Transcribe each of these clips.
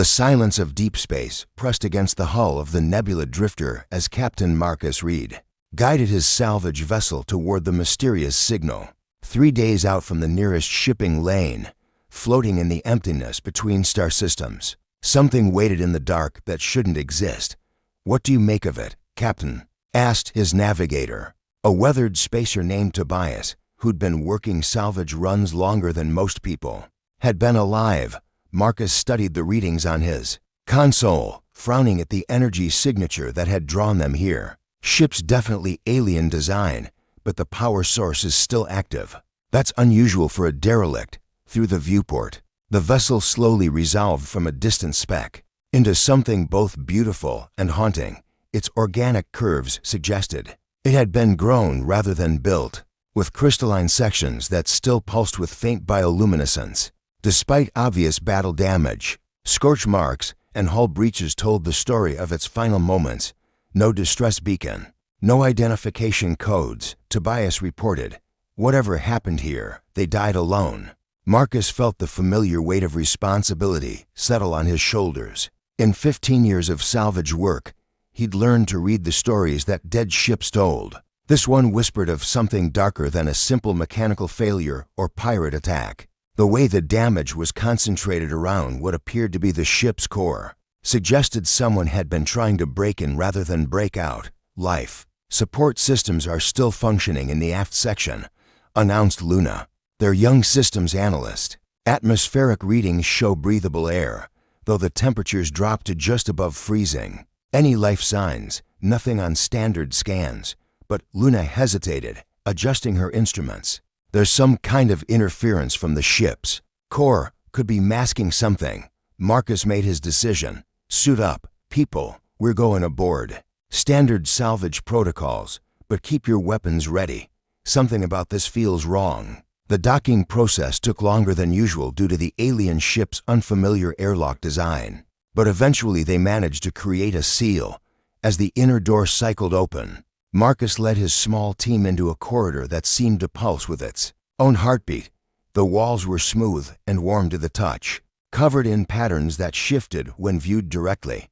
The silence of deep space pressed against the hull of the Nebula Drifter as Captain Marcus Reed guided his salvage vessel toward the mysterious signal. 3 days out from the nearest shipping lane, floating in the emptiness between star systems, something waited in the dark that shouldn't exist. "What do you make of it, Captain?" asked his navigator, a weathered spacer named Tobias, who'd been working salvage runs longer than most people. Had been alive. Marcus studied the readings on his console, frowning at the energy signature that had drawn them here. Ship's definitely alien design, but the power source is still active. That's unusual for a derelict. Through the viewport, the vessel slowly resolved from a distant speck into something both beautiful and haunting. Its organic curves suggested it had been grown rather than built, with crystalline sections that still pulsed with faint bioluminescence. Despite obvious battle damage, scorch marks, and hull breaches told the story of its final moments. No distress beacon, no identification codes, Tobias reported. Whatever happened here, they died alone. Marcus felt the familiar weight of responsibility settle on his shoulders. In 15 years of salvage work, he'd learned to read the stories that dead ships told. This one whispered of something darker than a simple mechanical failure or pirate attack. The way the damage was concentrated around what appeared to be the ship's core suggested someone had been trying to break in rather than break out. "Life support systems are still functioning in the aft section," announced Luna, their young systems analyst. "Atmospheric readings show breathable air, though the temperatures dropped to just above freezing. Any life signs, nothing on standard scans." But Luna hesitated, adjusting her instruments. "There's some kind of interference from the ship's core, could be masking something." Marcus made his decision. "Suit up, people, we're going aboard. Standard salvage protocols, but keep your weapons ready. Something about this feels wrong." The docking process took longer than usual due to the alien ship's unfamiliar airlock design, but eventually they managed to create a seal. As the inner door cycled open, Marcus led his small team into a corridor that seemed to pulse with its own heartbeat. The walls were smooth and warm to the touch, covered in patterns that shifted when viewed directly.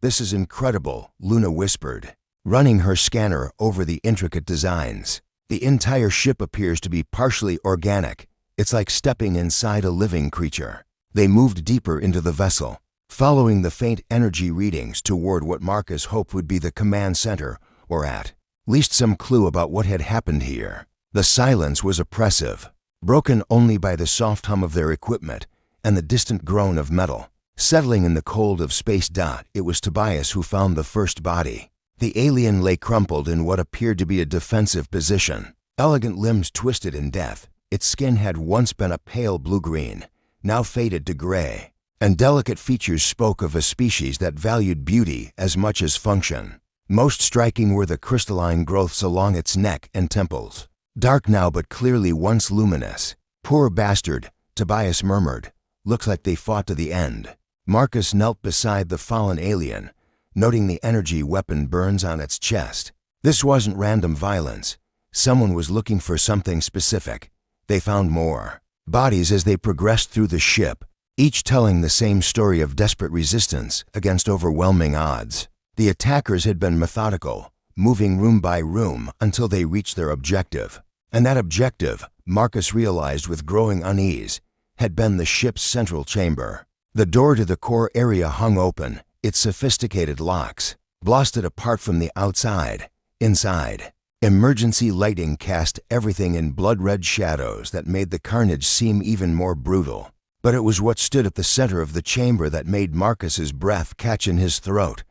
"This is incredible," Luna whispered, running her scanner over the intricate designs. "The entire ship appears to be partially organic. It's like stepping inside a living creature." They moved deeper into the vessel, following the faint energy readings toward what Marcus hoped would be the command center, or at least some clue about what had happened here. The silence was oppressive, broken only by the soft hum of their equipment and the distant groan of metal. Settling in the cold of space. It was Tobias who found the first body. The alien lay crumpled in what appeared to be a defensive position, elegant limbs twisted in death. Its skin had once been a pale blue-green, now faded to gray, and delicate features spoke of a species that valued beauty as much as function. Most striking were the crystalline growths along its neck and temples, dark now but clearly once luminous. "Poor bastard," Tobias murmured. "Looks like they fought to the end." Marcus knelt beside the fallen alien, noting the energy weapon burns on its chest. This wasn't random violence. Someone was looking for something specific. They found more bodies as they progressed through the ship, each telling the same story of desperate resistance against overwhelming odds. The attackers had been methodical, moving room by room until they reached their objective. And that objective, Marcus realized with growing unease, had been the ship's central chamber. The door to the core area hung open, its sophisticated locks blasted apart from the outside. Inside, emergency lighting cast everything in blood-red shadows that made the carnage seem even more brutal. But it was what stood at the center of the chamber that made Marcus's breath catch in his throat.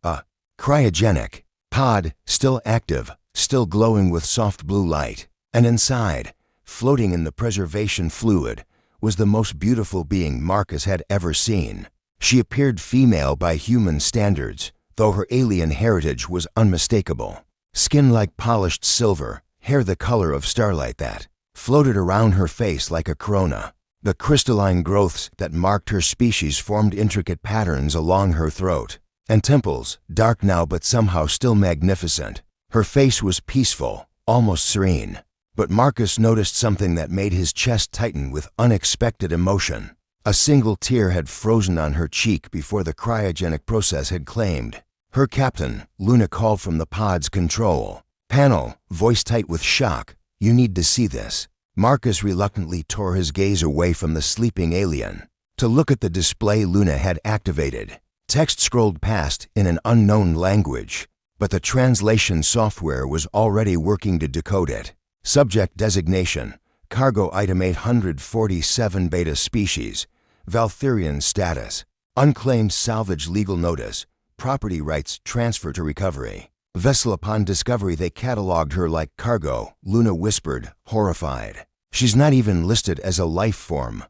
A cryogenic pod, still active, still glowing with soft blue light. And inside, floating in the preservation fluid, was the most beautiful being Marcus had ever seen. She appeared female by human standards, though her alien heritage was unmistakable. Skin like polished silver, hair the color of starlight that floated around her face like a corona. The crystalline growths that marked her species formed intricate patterns along her throat and temples, dark now but somehow still magnificent. Her face was peaceful, almost serene. But Marcus noticed something that made his chest tighten with unexpected emotion. A single tear had frozen on her cheek before the cryogenic process had claimed her captain. Luna called from the pod's control panel, voice tight with shock. "You need to see this." Marcus reluctantly tore his gaze away from the sleeping alien to look at the display Luna had activated. Text scrolled past in an unknown language, but the translation software was already working to decode it. Subject designation: Cargo Item 847 Beta Species, Valtherian status, unclaimed salvage legal notice, property rights transfer to recovery. Vessel. Upon discovery they cataloged her like cargo, Luna whispered, horrified. "She's not even listed as a life form."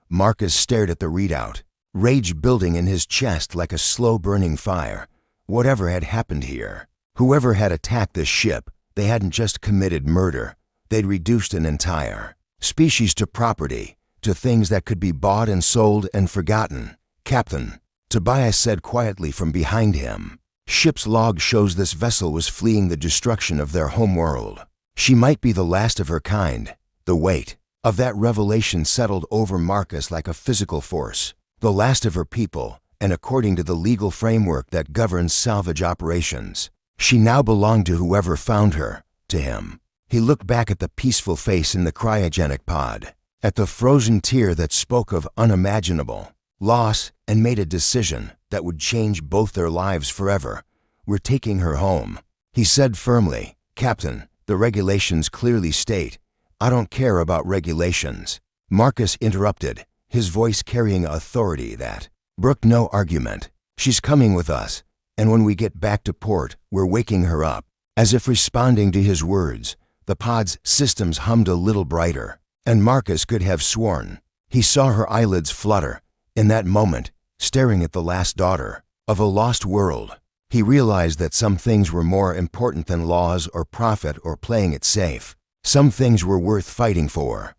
Marcus stared at the readout, rage building in his chest like a slow-burning fire. Whatever had happened here, whoever had attacked this ship, they hadn't just committed murder. They'd reduced an entire species to property, to things that could be bought and sold and forgotten. "Captain," Tobias said quietly from behind him, "ship's log shows this vessel was fleeing the destruction of their homeworld. She might be the last of her kind." The weight of that revelation settled over Marcus like a physical force. The last of her people, and according to the legal framework that governs salvage operations, she now belonged to whoever found her, to him. He looked back at the peaceful face in the cryogenic pod, at the frozen tear that spoke of unimaginable loss, and made a decision that would change both their lives forever. "We're taking her home," he said firmly. "Captain, the regulations clearly state." "I don't care about regulations," Marcus interrupted, his voice carrying authority that brooked no argument. "She's coming with us, and when we get back to port, we're waking her up." As if responding to his words, the pod's systems hummed a little brighter, and Marcus could have sworn he saw her eyelids flutter. In that moment, staring at the last daughter of a lost world, he realized that some things were more important than laws or profit or playing it safe. Some things were worth fighting for.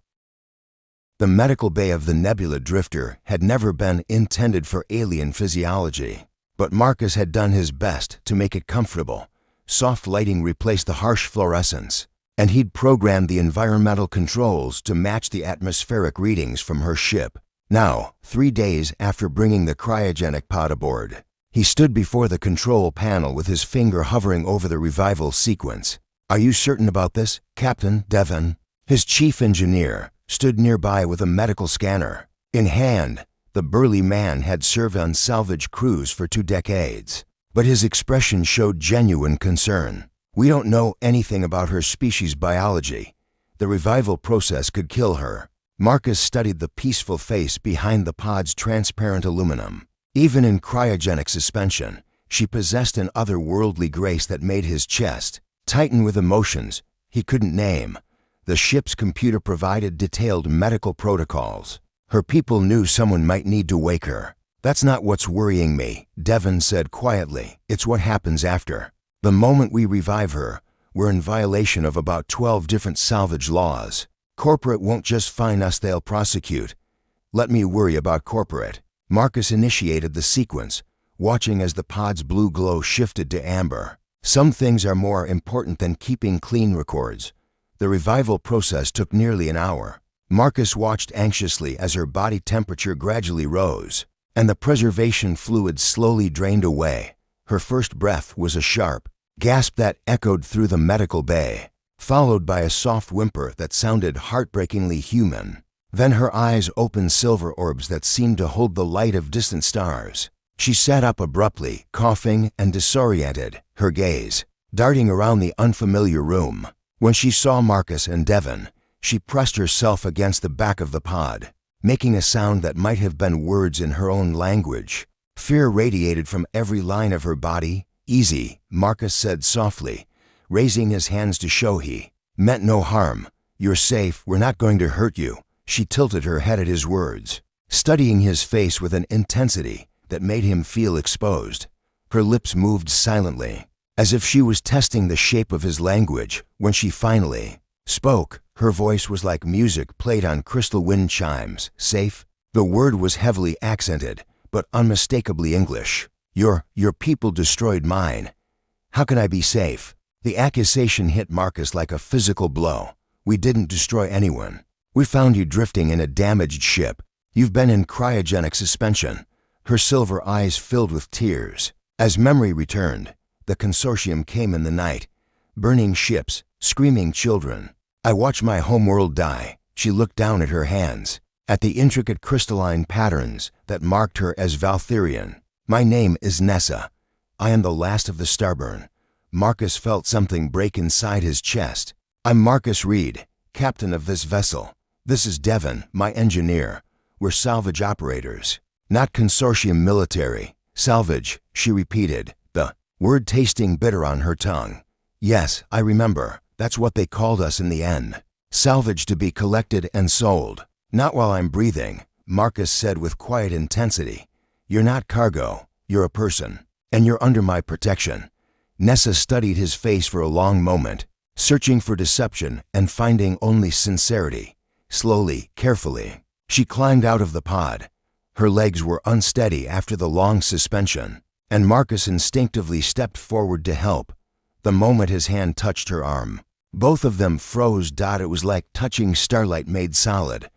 The medical bay of the Nebula Drifter had never been intended for alien physiology, but Marcus had done his best to make it comfortable. Soft lighting replaced the harsh fluorescence, and he'd programmed the environmental controls to match the atmospheric readings from her ship. Now, 3 days after bringing the cryogenic pod aboard, he stood before the control panel with his finger hovering over the revival sequence. "Are you certain about this, Captain Devon?" His chief engineer stood nearby with a medical scanner in hand. The burly man had served on salvage crews for 2 decades, but his expression showed genuine concern. "We don't know anything about her species biology. The revival process could kill her." Marcus studied the peaceful face behind the pod's transparent aluminum. Even in cryogenic suspension, she possessed an otherworldly grace that made his chest tighten with emotions he couldn't name. The ship's computer provided detailed medical protocols. Her people knew someone might need to wake her. "That's not what's worrying me," Devon said quietly. "It's what happens after. The moment we revive her, we're in violation of about 12 different salvage laws. Corporate won't just fine us, they'll prosecute." "Let me worry about corporate." Marcus initiated the sequence, watching as the pod's blue glow shifted to amber. "Some things are more important than keeping clean records." The revival process took nearly an hour. Marcus watched anxiously as her body temperature gradually rose, and the preservation fluid slowly drained away. Her first breath was a sharp gasp that echoed through the medical bay, followed by a soft whimper that sounded heartbreakingly human. Then her eyes opened, silver orbs that seemed to hold the light of distant stars. She sat up abruptly, coughing and disoriented, her gaze darting around the unfamiliar room. When she saw Marcus and Devon, she pressed herself against the back of the pod, making a sound that might have been words in her own language. Fear radiated from every line of her body. "Easy," Marcus said softly, raising his hands to show he meant no harm. "You're safe, we're not going to hurt you." She tilted her head at his words, studying his face with an intensity that made him feel exposed. Her lips moved silently, as if she was testing the shape of his language. When she finally spoke, her voice was like music played on crystal wind chimes. "Safe?" The word was heavily accented, but unmistakably English. Your people destroyed mine. How can I be safe?" The accusation hit Marcus like a physical blow. "We didn't destroy anyone. We found you drifting in a damaged ship." You've been in cryogenic suspension." Her silver eyes filled with tears. As memory returned, the consortium came in the night. Burning ships, screaming children. I watched my homeworld die. She looked down at her hands, at the intricate crystalline patterns that marked her as Valtherian. "My name is Nessa. I am the last of the Starburn." Marcus felt something break inside his chest. "I'm Marcus Reed, captain of this vessel. This is Devon, my engineer. We're salvage operators, not consortium military." "Salvage," she repeated, the word tasting bitter on her tongue. "Yes, I remember. That's what they called us in the end. Salvage to be collected and sold." "Not while I'm breathing," Marcus said with quiet intensity. "You're not cargo. You're a person. And you're under my protection." Nessa studied his face for a long moment, searching for deception and finding only sincerity. Slowly, carefully, she climbed out of the pod. Her legs were unsteady after the long suspension, and Marcus instinctively stepped forward to help. The moment his hand touched her arm, both of them froze. It was like touching starlight made solid.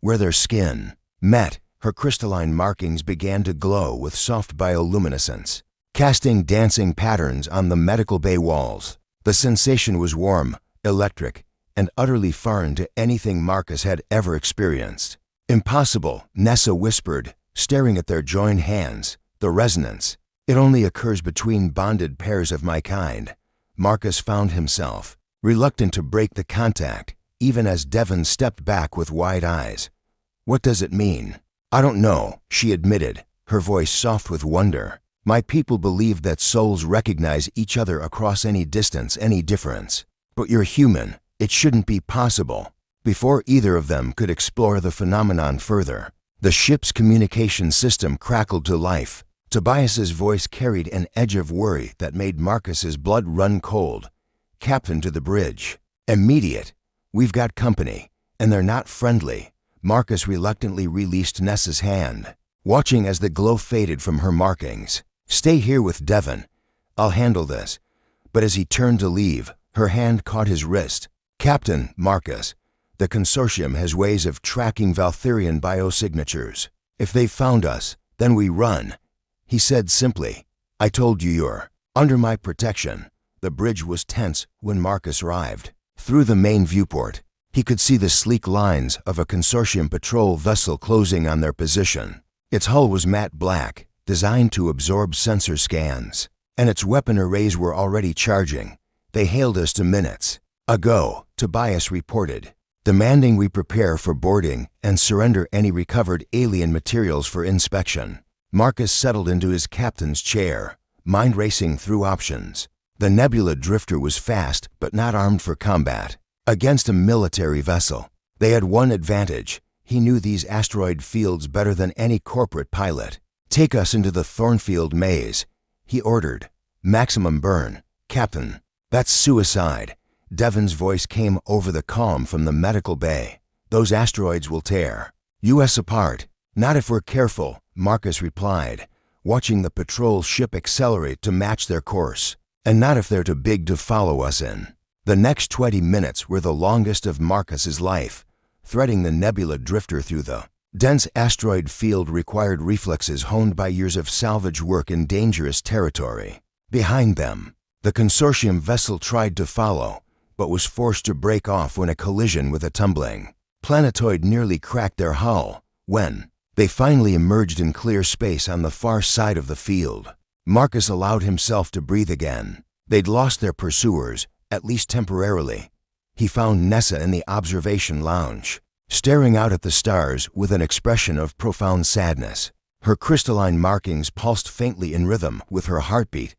Where their skin met, her crystalline markings began to glow with soft bioluminescence, casting dancing patterns on the medical bay walls. The sensation was warm, electric, and utterly foreign to anything Marcus had ever experienced. "Impossible," Nessa whispered, staring at their joined hands. "The resonance. It only occurs between bonded pairs of my kind." Marcus found himself reluctant to break the contact, even as Devon stepped back with wide eyes. "What does it mean?" "I don't know," she admitted, her voice soft with wonder. "My people believe that souls recognize each other across any distance, any difference. But you're human. It shouldn't be possible." Before either of them could explore the phenomenon further, the ship's communication system crackled to life. Tobias's voice carried an edge of worry that made Marcus's blood run cold. "Captain to the bridge. Immediate. We've got company, and they're not friendly." Marcus reluctantly released Nessa's hand, watching as the glow faded from her markings. "Stay here with Devon. I'll handle this." But as he turned to leave, her hand caught his wrist. "Captain," Marcus, "the consortium has ways of tracking Valtherian biosignatures. If they've found us, then we run." He said simply, "I told you you're under my protection." The bridge was tense when Marcus arrived. Through the main viewport, he could see the sleek lines of a consortium patrol vessel closing on their position. Its hull was matte black, designed to absorb sensor scans, and its weapon arrays were already charging. "They hailed us to minutes ago," Tobias reported, "demanding we prepare for boarding and surrender any recovered alien materials for inspection." Marcus settled into his captain's chair, mind racing through options. The Nebula Drifter was fast but not armed for combat. Against a military vessel, they had one advantage. He knew these asteroid fields better than any corporate pilot. "Take us into the Thornfield maze," he ordered. "Maximum burn." "Captain, that's suicide." Devon's voice came over the calm from the medical bay. "Those asteroids will tear us apart." "Not if we're careful," Marcus replied, watching the patrol ship accelerate to match their course. "And not if they're too big to follow us in." The next 20 minutes were the longest of Marcus's life. Threading the Nebula Drifter through the dense asteroid field required reflexes honed by years of salvage work in dangerous territory. Behind them, the consortium vessel tried to follow, but was forced to break off when a collision with a tumbling planetoid nearly cracked their hull. When they finally emerged in clear space on the far side of the field, Marcus allowed himself to breathe again. They'd lost their pursuers, at least temporarily. He found Nessa in the observation lounge, staring out at the stars with an expression of profound sadness. Her crystalline markings pulsed faintly in rhythm with her heartbeat,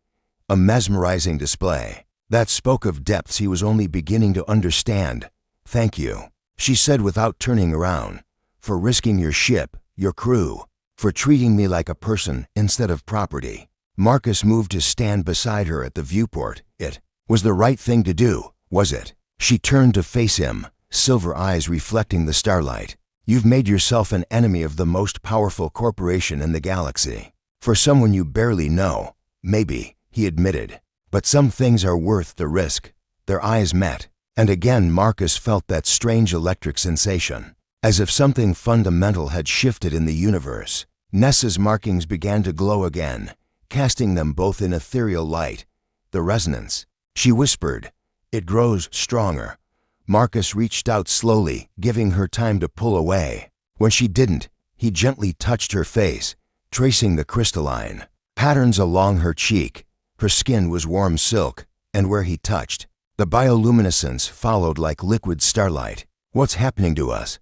a mesmerizing display that spoke of depths he was only beginning to understand. "Thank you," she said without turning around, "for risking your ship, your crew, for treating me like a person instead of property." Marcus moved to stand beside her at the viewport. It was the right thing to do, was it? She turned to face him, silver eyes reflecting the starlight. "You've made yourself an enemy of the most powerful corporation in the galaxy. For someone you barely know, maybe," he admitted. "But some things are worth the risk." Their eyes met, and again Marcus felt that strange electric sensation. As if something fundamental had shifted in the universe, Nessa's markings began to glow again, casting them both in ethereal light. The resonance, she whispered. It grows stronger. Marcus reached out slowly, giving her time to pull away. When she didn't, he gently touched her face, tracing the crystalline patterns along her cheek. Her skin was warm silk, and where he touched, the bioluminescence followed like liquid starlight. "What's happening to us?"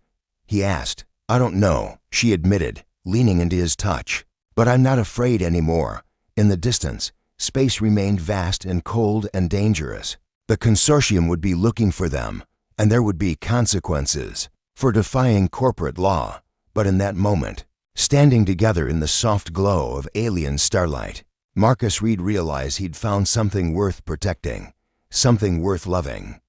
he asked. "I don't know," she admitted, leaning into his touch. "But I'm not afraid anymore." In the distance, space remained vast and cold and dangerous. The consortium would be looking for them, and there would be consequences for defying corporate law. But in that moment, standing together in the soft glow of alien starlight, Marcus Reed realized he'd found something worth protecting, something worth loving.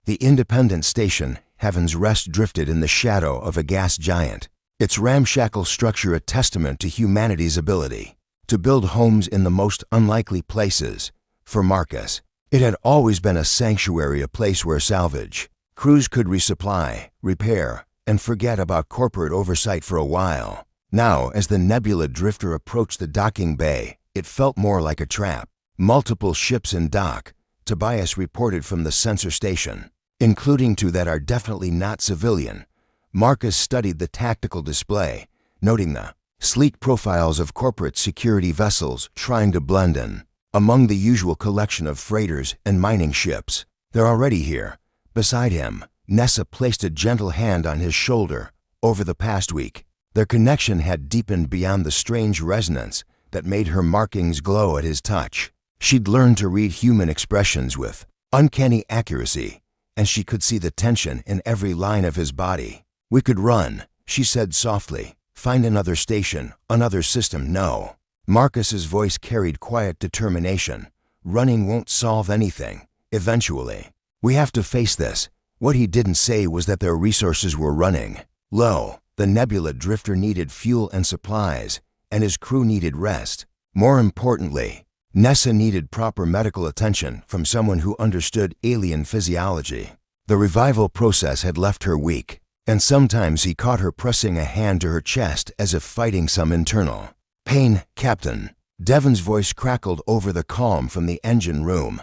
The independent station, Heaven's Rest, drifted in the shadow of a gas giant, its ramshackle structure a testament to humanity's ability to build homes in the most unlikely places. For Marcus, it had always been a sanctuary, a place where salvage crews could resupply, repair, and forget about corporate oversight for a while. Now, as the Nebula drifter approached the docking bay, it felt more like a trap. Multiple ships in dock, Tobias reported from the sensor station, including two that are definitely not civilian. Marcus studied the tactical display, noting the sleek profiles of corporate security vessels trying to blend in among the usual collection of freighters and mining ships. "They're already here." Beside him, Nessa placed a gentle hand on his shoulder. Over the past week, their connection had deepened beyond the strange resonance that made her markings glow at his touch. She'd learned to read human expressions with uncanny accuracy, and she could see the tension in every line of his body. "We could run," she said softly. "Find another station, another system." "No." Marcus's voice carried quiet determination. "Running won't solve anything. Eventually, we have to face this." What he didn't say was that their resources were running low. The Nebula drifter needed fuel and supplies, and his crew needed rest. More importantly, Nessa needed proper medical attention from someone who understood alien physiology. The revival process had left her weak, and sometimes he caught her pressing a hand to her chest as if fighting some internal pain. "Captain," Devon's voice crackled over the calm from the engine room.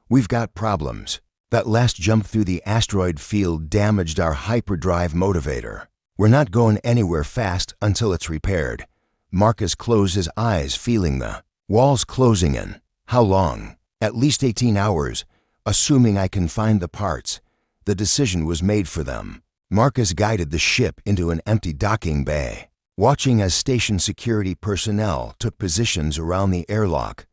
"We've got problems. That last jump through the asteroid field damaged our hyperdrive motivator. We're not going anywhere fast until it's repaired." Marcus closed his eyes, feeling the walls closing in. "How long?" "At least 18 hours, assuming I can find the parts." The decision was made for them. Marcus guided the ship into an empty docking bay, watching as station security personnel took positions around the airlock.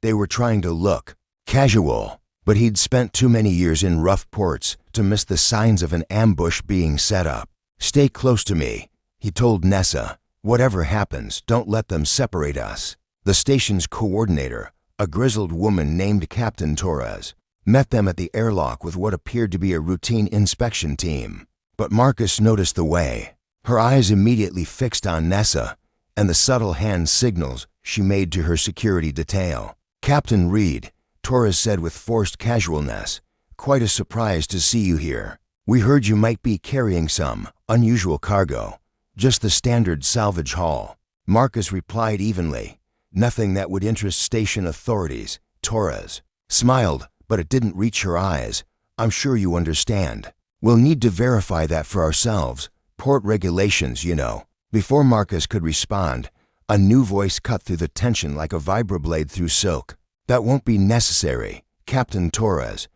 They were trying to look casual, but he'd spent too many years in rough ports to miss the signs of an ambush being set up. "Stay close to me," he told Nessa. "Whatever happens, don't let them separate us." The station's coordinator, a grizzled woman named Captain Torres, met them at the airlock with what appeared to be a routine inspection team. But Marcus noticed the way her eyes immediately fixed on Nessa and the subtle hand signals she made to her security detail. "Captain Reed," Torres said with forced casualness, "quite a surprise to see you here. We heard you might be carrying some unusual cargo." "Just the standard salvage haul," Marcus replied evenly. "Nothing that would interest station authorities." Torres smiled, but it didn't reach her eyes. "I'm sure you understand. We'll need to verify that for ourselves. Port regulations, you know." Before Marcus could respond, a new voice cut through the tension like a vibroblade through silk. "That won't be necessary, Captain Torres."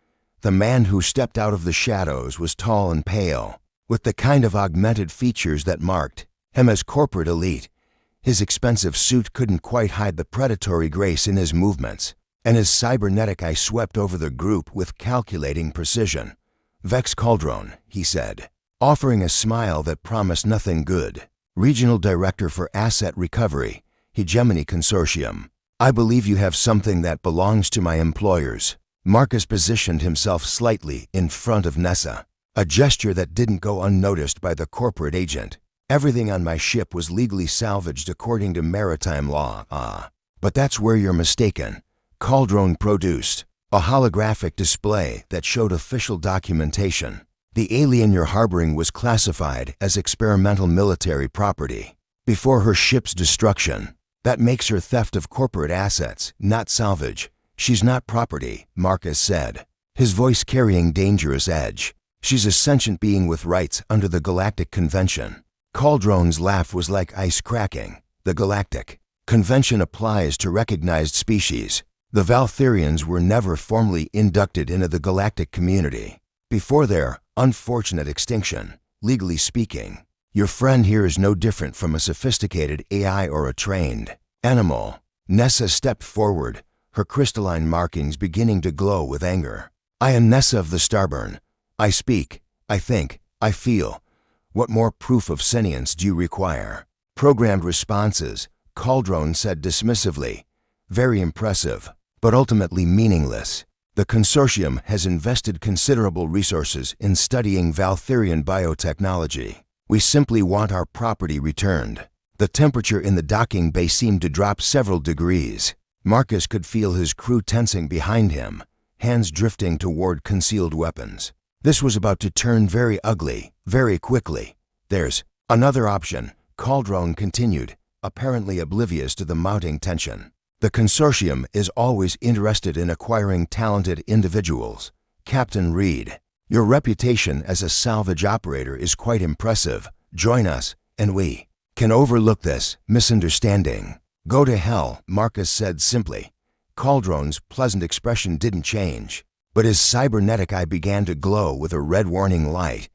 The man who stepped out of the shadows was tall and pale, with the kind of augmented features that marked him as corporate elite. His expensive suit couldn't quite hide the predatory grace in his movements, and his cybernetic eye swept over the group with calculating precision. "Vex Calderon," he said, offering a smile that promised nothing good. "Regional Director for Asset Recovery, Hegemony Consortium. I believe you have something that belongs to my employers." Marcus positioned himself slightly in front of Nessa, a gesture that didn't go unnoticed by the corporate agent. "Everything on my ship was legally salvaged according to maritime law." "Ah, but that's where you're mistaken." Calderon produced a holographic display that showed official documentation. The alien you're harboring was classified as experimental military property. Before her ship's destruction, that makes her theft of corporate assets, not salvage. She's not property, Marcus said, his voice carrying dangerous edge. She's a sentient being with rights under the Galactic Convention. Cauldron's laugh was like ice cracking. The Galactic Convention applies to recognized species. The Valtherians were never formally inducted into the galactic community. Before their unfortunate extinction, legally speaking, your friend here is no different from a sophisticated AI or a trained animal. Nessa stepped forward, her crystalline markings beginning to glow with anger. I am Nessa of the Starburn. I speak, I think, I feel. What more proof of sentience do you require? Programmed responses, Cauldron said dismissively. Very impressive, but ultimately meaningless. The consortium has invested considerable resources in studying Valtherian biotechnology. We simply want our property returned. The temperature in the docking bay seemed to drop several degrees. Marcus could feel his crew tensing behind him, hands drifting toward concealed weapons. This was about to turn very ugly, very quickly. There's another option, Cauldron continued, apparently oblivious to the mounting tension. The consortium is always interested in acquiring talented individuals. Captain Reed, your reputation as a salvage operator is quite impressive. Join us, and we can overlook this misunderstanding. Go to hell, Marcus said simply. Cauldron's pleasant expression didn't change, but his cybernetic eye began to glow with a red warning light.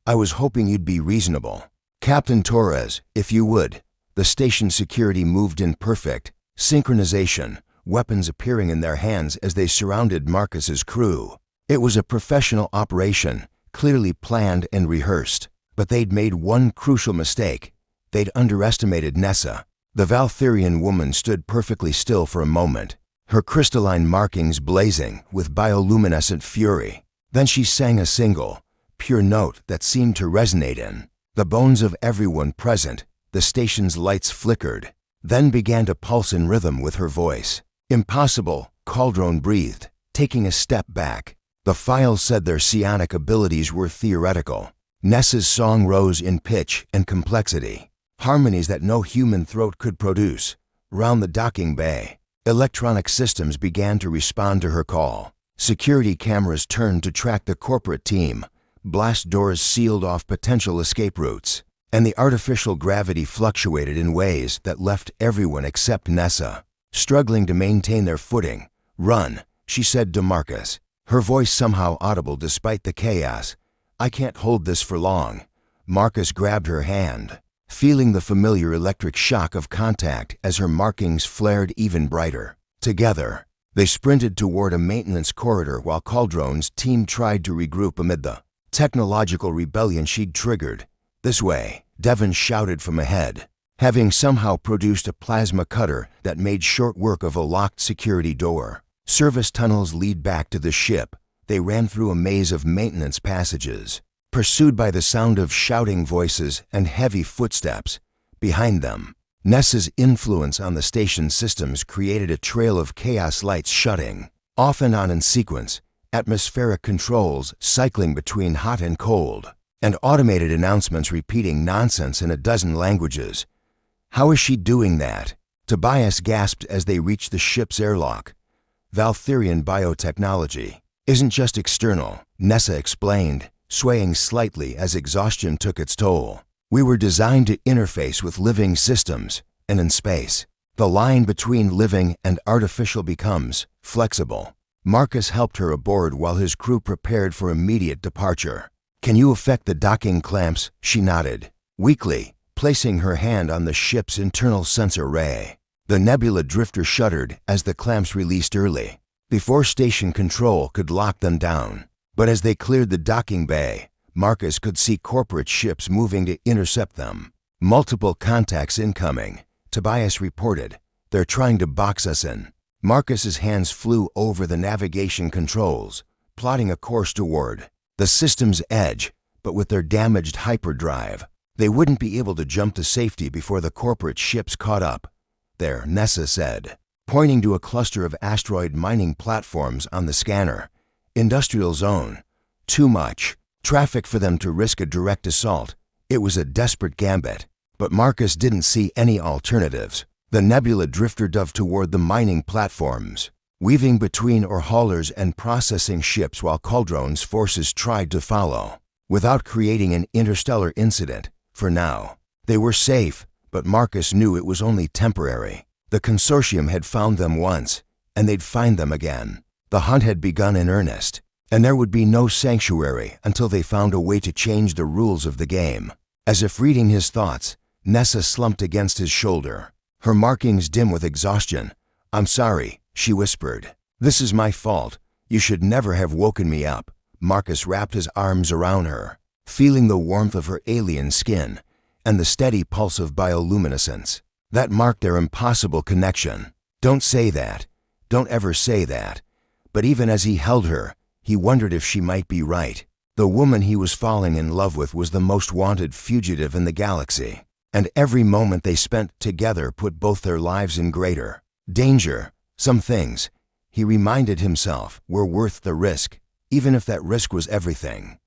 I was hoping you'd be reasonable. Captain Torres, if you would. The station security moved in perfect synchronization, weapons appearing in their hands as they surrounded Marcus's crew. It was a professional operation, clearly planned and rehearsed, but they'd made one crucial mistake. They'd underestimated Nessa. The Valtherian woman stood perfectly still for a moment, her crystalline markings blazing with bioluminescent fury. Then she sang a single, pure note that seemed to resonate in the bones of everyone present. The station's lights flickered, then began to pulse in rhythm with her voice. Impossible, Cauldron breathed, taking a step back. The files said their psionic abilities were theoretical. Nessa's song rose in pitch and complexity, harmonies that no human throat could produce. Round the docking bay, electronic systems began to respond to her call. Security cameras turned to track the corporate team. Blast doors sealed off potential escape routes, and the artificial gravity fluctuated in ways that left everyone except Nessa struggling to maintain their footing. Run, she said to Marcus, her voice somehow audible despite the chaos. I can't hold this for long. Marcus grabbed her hand, feeling the familiar electric shock of contact as her markings flared even brighter. Together, they sprinted toward a maintenance corridor while Cauldron's team tried to regroup amid the technological rebellion she'd triggered. This way, Devon shouted from ahead, having somehow produced a plasma cutter that made short work of a locked security door. Service tunnels lead back to the ship. They ran through a maze of maintenance passages, pursued by the sound of shouting voices and heavy footsteps. Behind them, Nessa's influence on the station systems created a trail of chaos lights shutting off and on in sequence, atmospheric controls cycling between hot and cold, and automated announcements repeating nonsense in a dozen languages. How is she doing that? Tobias gasped as they reached the ship's airlock. Valtherian biotechnology isn't just external, Nessa explained, swaying slightly as exhaustion took its toll. We were designed to interface with living systems, and in space, the line between living and artificial becomes flexible. Marcus helped her aboard while his crew prepared for immediate departure. Can you affect the docking clamps? She nodded, weakly, placing her hand on the ship's internal sensor array. The nebula drifter shuddered as the clamps released early, before station control could lock them down. But as they cleared the docking bay, Marcus could see corporate ships moving to intercept them. Multiple contacts incoming, Tobias reported. They're trying to box us in. Marcus's hands flew over the navigation controls, plotting a course toward the system's edge, but with their damaged hyperdrive, they wouldn't be able to jump to safety before the corporate ships caught up. There, Nessa said, pointing to a cluster of asteroid mining platforms on the scanner. Industrial zone. Too much. traffic for them to risk a direct assault. It was a desperate gambit, but Marcus didn't see any alternatives. The Nebula Drifter dove toward the mining platforms, weaving between ore haulers and processing ships while Cauldron's forces tried to follow. Without creating an interstellar incident, for now, they were safe, but Marcus knew it was only temporary. The consortium had found them once, and they'd find them again. The hunt had begun in earnest, and there would be no sanctuary until they found a way to change the rules of the game. As if reading his thoughts, Nessa slumped against his shoulder, her markings dim with exhaustion. "I'm sorry," she whispered. "This is my fault. You should never have woken me up." Marcus wrapped his arms around her, feeling the warmth of her alien skin and the steady pulse of bioluminescence. That marked their impossible connection. "Don't say that. Don't ever say that." But even as he held her, he wondered if she might be right. The woman he was falling in love with was the most wanted fugitive in the galaxy, and every moment they spent together put both their lives in greater danger. Some things, he reminded himself, were worth the risk, even if that risk was everything.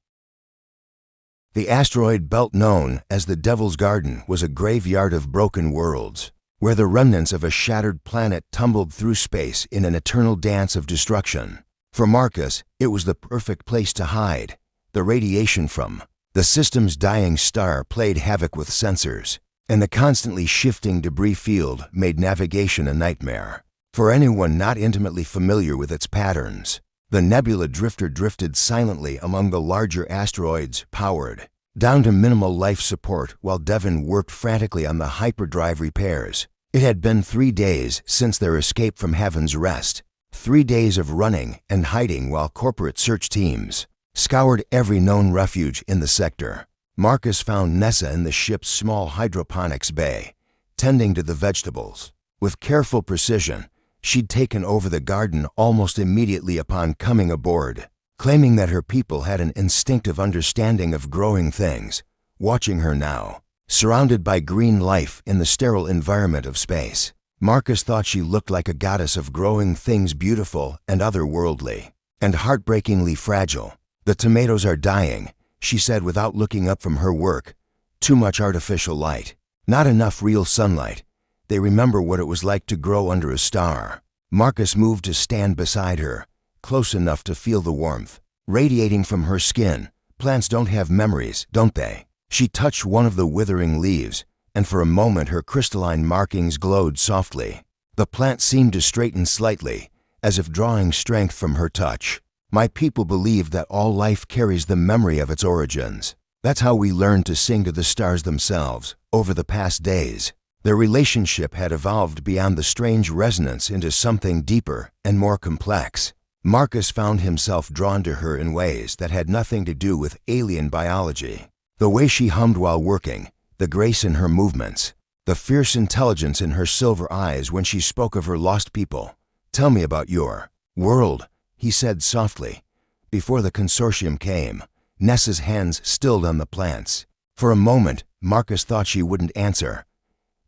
The asteroid belt known as the Devil's Garden was a graveyard of broken worlds, where the remnants of a shattered planet tumbled through space in an eternal dance of destruction. For Marcus, it was the perfect place to hide. The radiation from the system's dying star played havoc with sensors, and the constantly shifting debris field made navigation a nightmare. For anyone not intimately familiar with its patterns, the Nebula Drifter drifted silently among the larger asteroids, powered down to minimal life support while Devon worked frantically on the hyperdrive repairs. It had been 3 days since their escape from Heaven's Rest, 3 days of running and hiding while corporate search teams scoured every known refuge in the sector. Marcus found Nessa in the ship's small hydroponics bay, tending to the vegetables. With careful precision, she'd taken over the garden almost immediately upon coming aboard, claiming that her people had an instinctive understanding of growing things. Watching her now, surrounded by green life in the sterile environment of space, Marcus thought she looked like a goddess of growing things, beautiful and otherworldly, and heartbreakingly fragile. "The tomatoes are dying," she said without looking up from her work. "Too much artificial light. Not enough real sunlight. They remember what it was like to grow under a star." Marcus moved to stand beside her, close enough to feel the warmth radiating from her skin. "Plants don't have memories, don't they?" She touched one of the withering leaves, and for a moment her crystalline markings glowed softly. The plant seemed to straighten slightly, as if drawing strength from her touch. "My people believe that all life carries the memory of its origins. That's how we learned to sing to the stars themselves over the past days." Their relationship had evolved beyond the strange resonance into something deeper and more complex. Marcus found himself drawn to her in ways that had nothing to do with alien biology. The way she hummed while working, the grace in her movements, the fierce intelligence in her silver eyes when she spoke of her lost people. "Tell me about your world," he said softly. Before the consortium came, Nessa's hands stilled on the plants. For a moment, Marcus thought she wouldn't answer.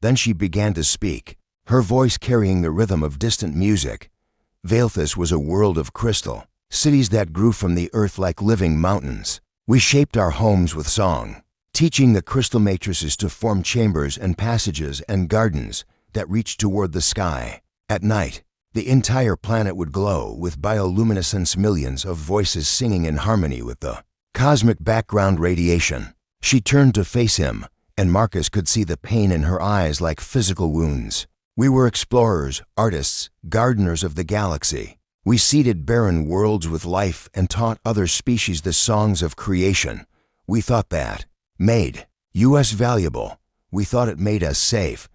Then she began to speak, her voice carrying the rhythm of distant music. "Valethus was a world of crystal, cities that grew from the earth like living mountains. We shaped our homes with song, teaching the crystal matrices to form chambers and passages and gardens that reached toward the sky. At night, the entire planet would glow with bioluminescence, millions of voices singing in harmony with the cosmic background radiation." She turned to face him, and Marcus could see the pain in her eyes like physical wounds. "We were explorers, artists, gardeners of the galaxy. We seeded barren worlds with life and taught other species the songs of creation. We thought that made us valuable. We thought it made us safe.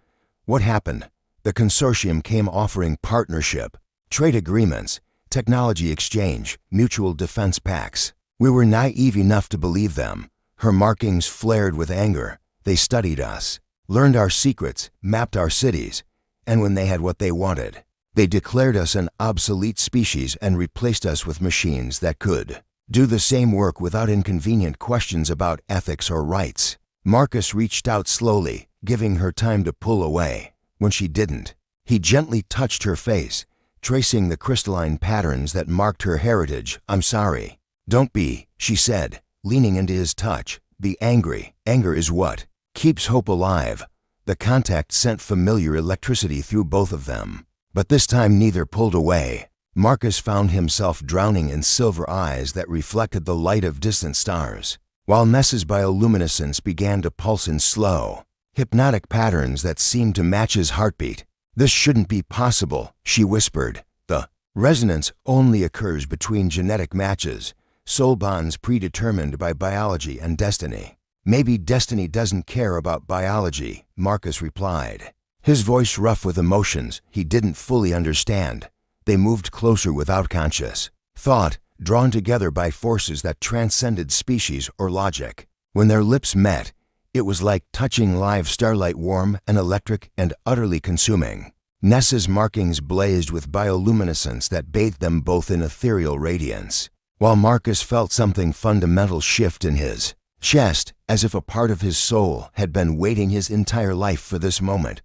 What happened? The consortium came offering partnership, trade agreements, technology exchange, mutual defense pacts. We were naive enough to believe them." Her markings flared with anger. "They studied us, learned our secrets, mapped our cities, and when they had what they wanted, they declared us an obsolete species and replaced us with machines that could do the same work without inconvenient questions about ethics or rights." Marcus reached out slowly, giving her time to pull away. When she didn't, he gently touched her face, tracing the crystalline patterns that marked her heritage. "I'm sorry." "Don't be," she said. leaning into his touch. Be angry. Anger is what keeps hope alive. The contact sent familiar electricity through both of them. But this time neither pulled away. Marcus found himself drowning in silver eyes that reflected the light of distant stars, while Nessa's bioluminescence began to pulse in slow, hypnotic patterns that seemed to match his heartbeat. This shouldn't be possible, she whispered. The resonance only occurs between genetic matches, soul bonds predetermined by biology and destiny. Maybe destiny doesn't care about biology, Marcus replied, his voice rough with emotions he didn't fully understand. They moved closer without conscious thought, drawn together by forces that transcended species or logic. When their lips met, it was like touching live starlight, warm and electric and utterly consuming. Nessa's markings blazed with bioluminescence that bathed them both in ethereal radiance, while Marcus felt something fundamental shift in his chest, as if a part of his soul had been waiting his entire life for this moment.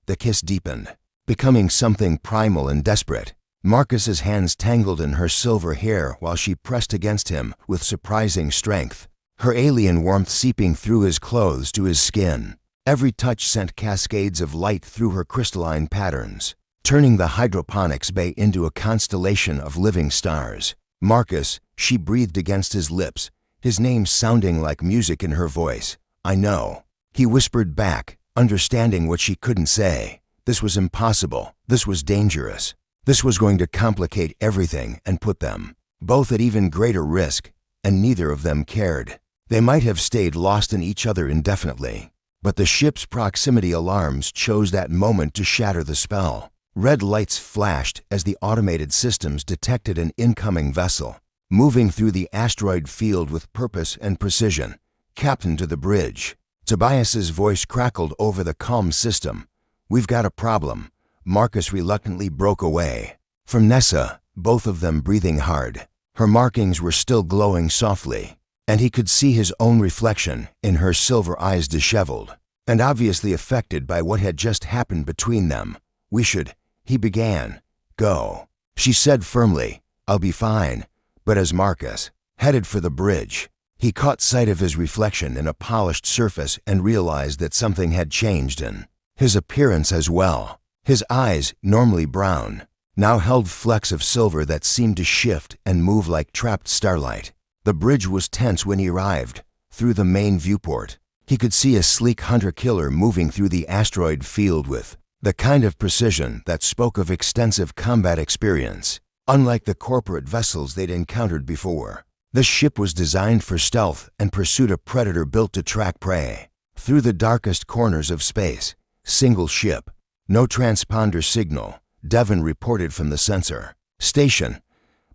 The kiss deepened, becoming something primal and desperate. Marcus's hands tangled in her silver hair while she pressed against him with surprising strength, her alien warmth seeping through his clothes to his skin. Every touch sent cascades of light through her crystalline patterns, turning the hydroponics bay into a constellation of living stars. Marcus, she breathed against his lips, his name sounding like music in her voice. I know, he whispered back, understanding what she couldn't say. This was impossible. This was dangerous. This was going to complicate everything and put them both at even greater risk, and neither of them cared. They might have stayed lost in each other indefinitely, but the ship's proximity alarms chose that moment to shatter the spell. Red lights flashed as the automated systems detected an incoming vessel, moving through the asteroid field with purpose and precision. Captain to the bridge. Tobias's voice crackled over the comm system. We've got a problem. Marcus reluctantly broke away. From Nessa, both of them breathing hard. Her markings were still glowing softly, and he could see his own reflection in her silver eyes, disheveled and obviously affected by what had just happened between them. We should, he began. Go, she said firmly. I'll be fine. But as Marcus headed for the bridge, he caught sight of his reflection in a polished surface and realized that something had changed in his appearance as well. His eyes, normally brown, now held flecks of silver that seemed to shift and move like trapped starlight. The bridge was tense when he arrived. Through the main viewport, he could see a sleek hunter-killer moving through the asteroid field with the kind of precision that spoke of extensive combat experience. Unlike the corporate vessels they'd encountered before, this ship was designed for stealth and pursued a predator built to track prey. Through the darkest corners of space, single ship, no transponder signal, Devon reported from the sensor station.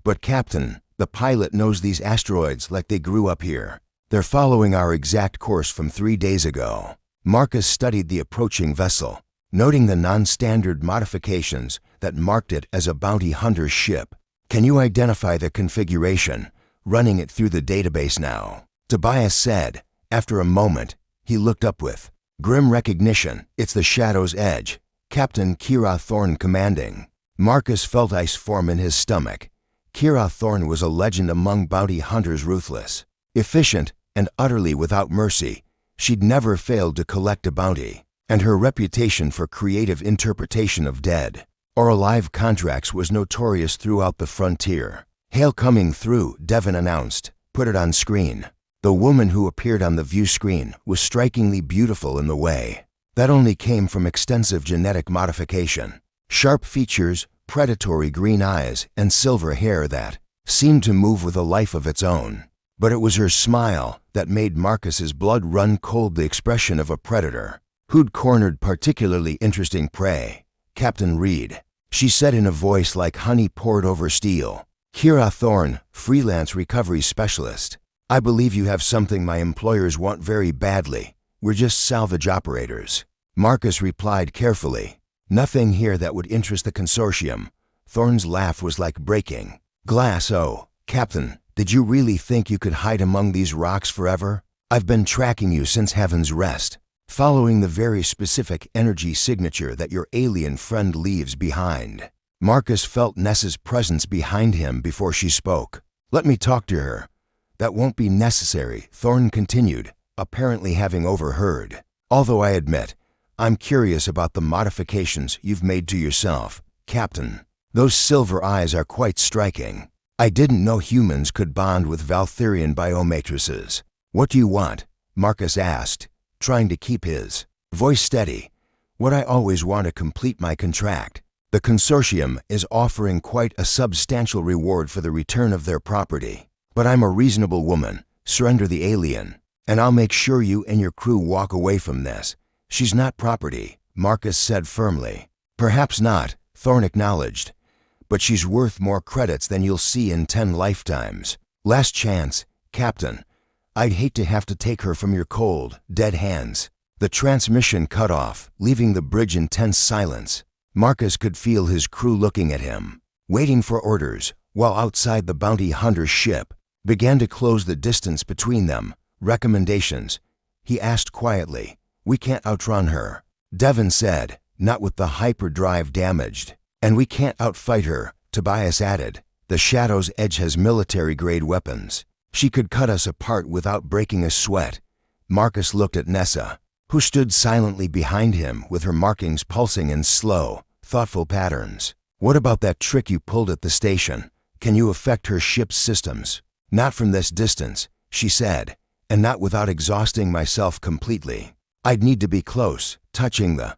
But Captain, the pilot knows these asteroids like they grew up here. They're following our exact course from 3 days ago. Marcus studied the approaching vessel, noting the non-standard modifications that marked it as a bounty hunter ship. Can you identify the configuration? Running it through the database now, Tobias said. After a moment, he looked up with grim recognition. It's the Shadow's Edge. Captain Kira Thorne commanding. Marcus felt ice form in his stomach. Kira Thorne was a legend among bounty hunters, ruthless, efficient, and utterly without mercy. She'd never failed to collect a bounty, and her reputation for creative interpretation of dead or alive contracts was notorious throughout the frontier. Hail coming through, Devon announced. Put it on screen. The woman who appeared on the view screen was strikingly beautiful in the way that only came from extensive genetic modification. Sharp features, predatory green eyes, and silver hair that seemed to move with a life of its own. But it was her smile that made Marcus's blood run cold, the expression of a predator who'd cornered particularly interesting prey. Captain Reed, she said in a voice like honey poured over steel. Kira Thorne, freelance recovery specialist. I believe you have something my employers want very badly. We're just salvage operators. Marcus replied carefully. Nothing here that would interest the consortium. Thorne's laugh was like breaking glass. Oh, Captain, did you really think you could hide among these rocks forever? I've been tracking you since Heaven's Rest, following the very specific energy signature that your alien friend leaves behind. Marcus felt Nessa's presence behind him before she spoke. Let me talk to her. That won't be necessary, Thorne continued, apparently having overheard. Although I admit, I'm curious about the modifications you've made to yourself, Captain. Those silver eyes are quite striking. I didn't know humans could bond with Valtherian biomatrices. What do you want? Marcus asked, trying to keep his voice steady. What I always want to complete my contract. The consortium is offering quite a substantial reward for the return of their property. But I'm a reasonable woman. Surrender the alien, and I'll make sure you and your crew walk away from this. She's not property, Marcus said firmly. Perhaps not, Thorne acknowledged. But she's worth more credits than you'll see in 10 lifetimes. Last chance, Captain. I'd hate to have to take her from your cold, dead hands. The transmission cut off, leaving the bridge in tense silence. Marcus could feel his crew looking at him, waiting for orders, while outside the bounty hunter's ship began to close the distance between them. Recommendations? He asked quietly. We can't outrun her, Devon said, not with the hyperdrive damaged. And we can't outfight her, Tobias added. The Shadow's Edge has military-grade weapons. She could cut us apart without breaking a sweat. Marcus looked at Nessa, who stood silently behind him with her markings pulsing in slow, thoughtful patterns. What about that trick you pulled at the station? Can you affect her ship's systems? Not from this distance, she said, and not without exhausting myself completely. I'd need to be close, touching the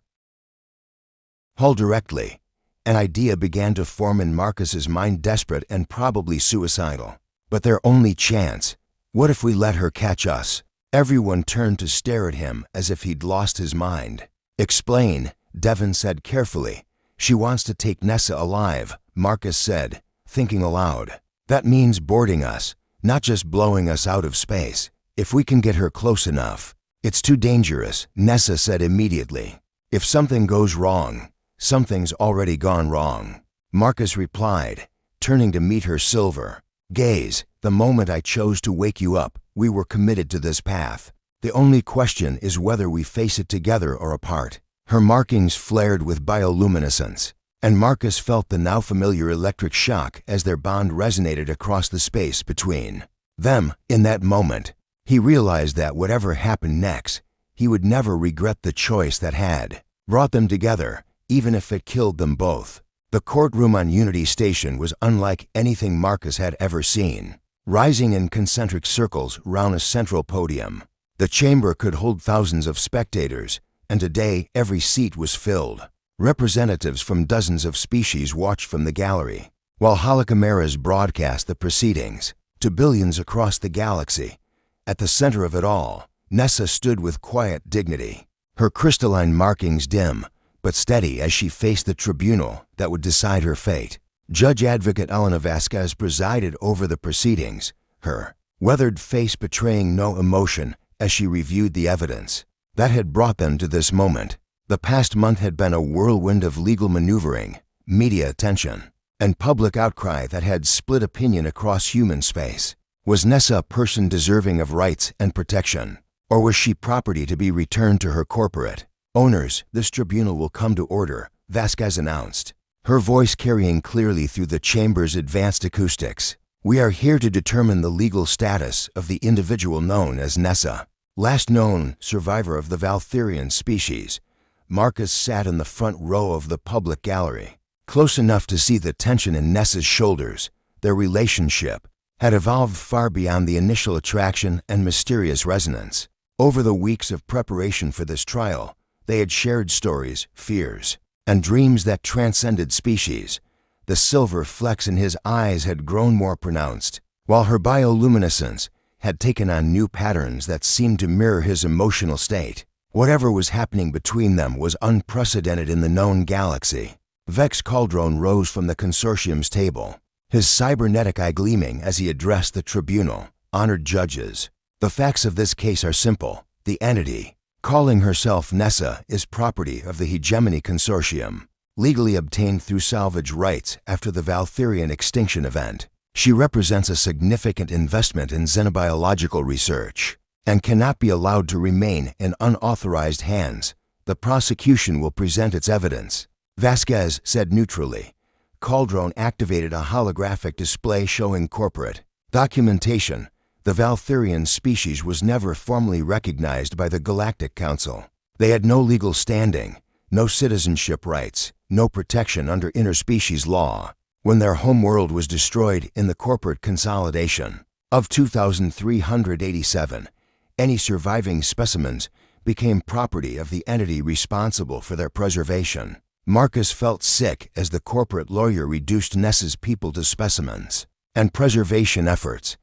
hull directly. An idea began to form in Marcus's mind, desperate and probably suicidal. But their only chance. What if we let her catch us? Everyone turned to stare at him as if he'd lost his mind. Explain, Devon said carefully. She wants to take Nessa alive, Marcus said, thinking aloud. That means boarding us, not just blowing us out of space. If we can get her close enough. It's too dangerous, Nessa said immediately. If something goes wrong, something's already gone wrong, Marcus replied, turning to meet her silver gaze. The moment I chose to wake you up, we were committed to this path. The only question is whether we face it together or apart. Her markings flared with bioluminescence, and Marcus felt the now familiar electric shock as their bond resonated across the space between them. In that moment, he realized that whatever happened next, he would never regret the choice that had brought them together, even if it killed them both. The courtroom on Unity Station was unlike anything Marcus had ever seen, rising in concentric circles round a central podium. The chamber could hold thousands of spectators, and today every seat was filled. Representatives from dozens of species watched from the gallery, while holocameras broadcast the proceedings to billions across the galaxy. At the center of it all, Nessa stood with quiet dignity, her crystalline markings dim but steady as she faced the tribunal that would decide her fate. Judge Advocate Elena Vasquez presided over the proceedings, her weathered face betraying no emotion as she reviewed the evidence that had brought them to this moment. The past month had been a whirlwind of legal maneuvering, media attention, and public outcry that had split opinion across human space. Was Nessa a person deserving of rights and protection, or was she property to be returned to her corporate owners? This tribunal will come to order, Vasquez announced, her voice carrying clearly through the chamber's advanced acoustics. We are here to determine the legal status of the individual known as Nessa, last known survivor of the Valtherian species. Marcus sat in the front row of the public gallery, close enough to see the tension in Nessa's shoulders. Their relationship had evolved far beyond the initial attraction and mysterious resonance. Over the weeks of preparation for this trial, they had shared stories, fears, and dreams that transcended species. The silver flecks in his eyes had grown more pronounced, while her bioluminescence had taken on new patterns that seemed to mirror his emotional state. Whatever was happening between them was unprecedented in the known galaxy. Vex Caldron rose from the consortium's table, his cybernetic eye gleaming as he addressed the tribunal. Honored judges, the facts of this case are simple. The entity calling herself Nessa is property of the Hegemony Consortium, legally obtained through salvage rights after the Valtherian extinction event. She represents a significant investment in xenobiological research and cannot be allowed to remain in unauthorized hands. The prosecution will present its evidence, Vasquez said neutrally. Caldron activated a holographic display showing corporate documentation The Valtherian species was never formally recognized by the Galactic Council. They had no legal standing, no citizenship rights, no protection under interspecies law. When their homeworld was destroyed in the corporate consolidation of 2387, any surviving specimens became property of the entity responsible for their preservation. Marcus felt sick as the corporate lawyer reduced Nessa's people to specimens and preservation efforts,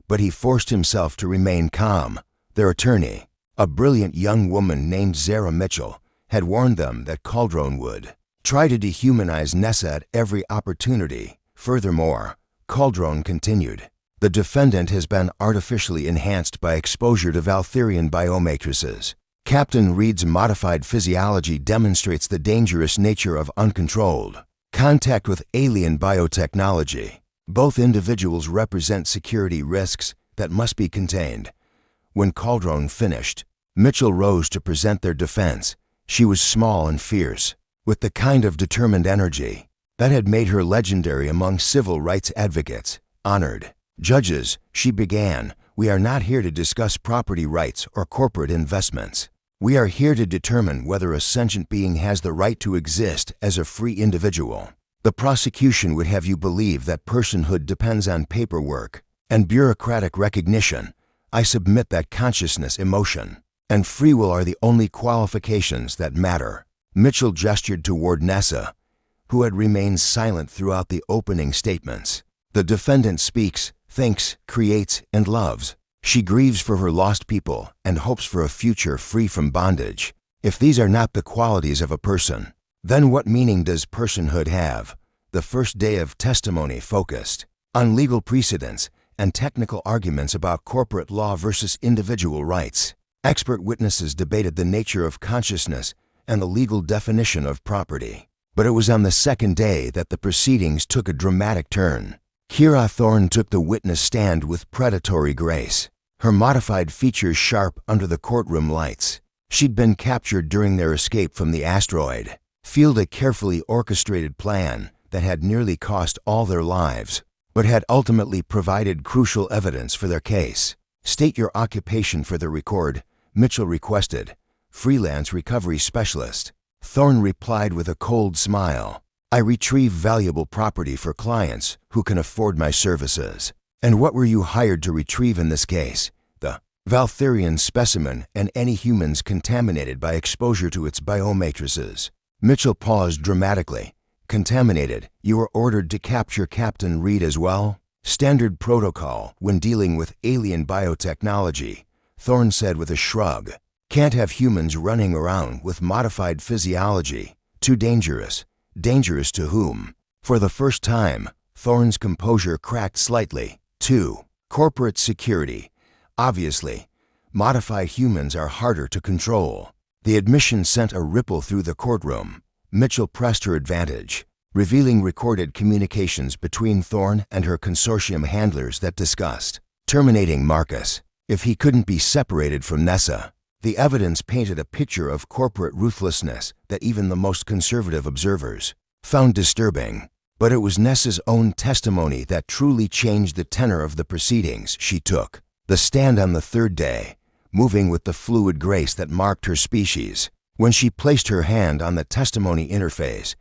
but he forced himself to remain calm. Their attorney, a brilliant young woman named Zara Mitchell, had warned them that Cauldron would try to dehumanize Nessa at every opportunity. Furthermore, Cauldron continued, the defendant has been artificially enhanced by exposure to Valtherian biomatrices. Captain Reed's modified physiology demonstrates the dangerous nature of uncontrolled contact with alien biotechnology. Both individuals represent security risks that must be contained. When Cauldron finished, Mitchell rose to present their defense. She was small and fierce, with the kind of determined energy that had made her legendary among civil rights advocates. Honored judges, she began, we are not here to discuss property rights or corporate investments. We are here to determine whether a sentient being has the right to exist as a free individual. The prosecution would have you believe that personhood depends on paperwork and bureaucratic recognition. I submit that consciousness, emotion, and free will are the only qualifications that matter. Mitchell gestured toward Nessa, who had remained silent throughout the opening statements. The defendant speaks, thinks, creates, and loves. She grieves for her lost people and hopes for a future free from bondage. If these are not the qualities of a person, then what meaning does personhood have? The first day of testimony focused on legal precedents and technical arguments about corporate law versus individual rights. Expert witnesses debated the nature of consciousness and the legal definition of property. But it was on the second day that the proceedings took a dramatic turn. Kira Thorne took the witness stand with predatory grace, her modified features sharp under the courtroom lights. She'd been captured during their escape from the asteroid, fueled a carefully orchestrated plan that had nearly cost all their lives, but had ultimately provided crucial evidence for their case. State your occupation for the record, Mitchell requested. Freelance recovery specialist. Thorne replied with a cold smile. I retrieve valuable property for clients who can afford my services. And what were you hired to retrieve in this case? The Valtherian specimen and any humans contaminated by exposure to its biomatrices. Mitchell paused dramatically. Contaminated, you were ordered to capture Captain Reed as well? Standard protocol when dealing with alien biotechnology, Thorne said with a shrug. Can't have humans running around with modified physiology. Too dangerous. Dangerous to whom? For the first time, Thorne's composure cracked slightly. 2. Corporate security. Obviously, modified humans are harder to control. The admission sent a ripple through the courtroom. Mitchell pressed her advantage, revealing recorded communications between Thorne and her consortium handlers that discussed terminating Marcus if he couldn't be separated from Nessa. The evidence painted a picture of corporate ruthlessness that even the most conservative observers found disturbing. But it was Nessa's own testimony that truly changed the tenor of the proceedings. She took the stand on the third day, moving with the fluid grace that marked her species. When she placed her hand on the testimony interface,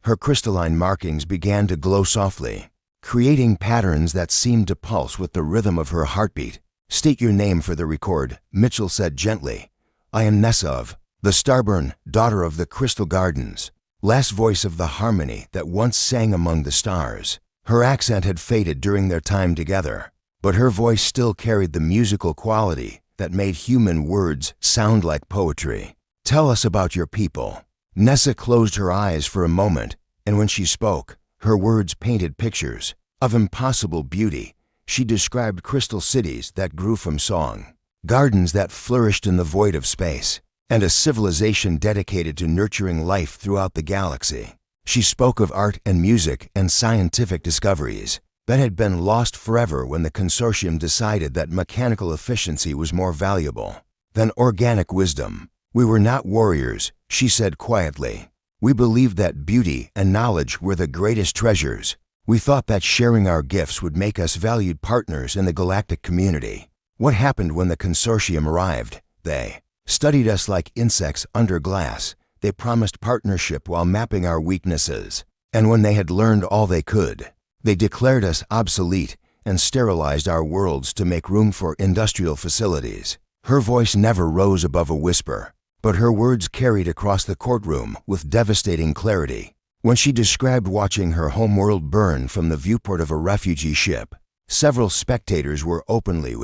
her crystalline markings began to glow softly, creating patterns that seemed to pulse with the rhythm of her heartbeat. State your name for the record, Mitchell said gently. I am Nessa of the Starburn, daughter of the Crystal Gardens. Last voice of the harmony that once sang among the stars. Her accent had faded during their time together, but her voice still carried the musical quality that made human words sound like poetry. Tell us about your people. Nessa closed her eyes for a moment, and when she spoke, her words painted pictures of impossible beauty. She described crystal cities that grew from song, gardens that flourished in the void of space, and a civilization dedicated to nurturing life throughout the galaxy. She spoke of art and music and scientific discoveries that had been lost forever when the consortium decided that mechanical efficiency was more valuable than organic wisdom. We were not warriors, she said quietly. We believed that beauty and knowledge were the greatest treasures. We thought that sharing our gifts would make us valued partners in the galactic community. What happened when the consortium arrived? They studied us like insects under glass. They promised partnership while mapping our weaknesses. And when they had learned all they could, they declared us obsolete and sterilized our worlds to make room for industrial facilities. Her voice never rose above a whisper, but her words carried across the courtroom with devastating clarity. When she described watching her homeworld burn from the viewport of a refugee ship, several spectators were openly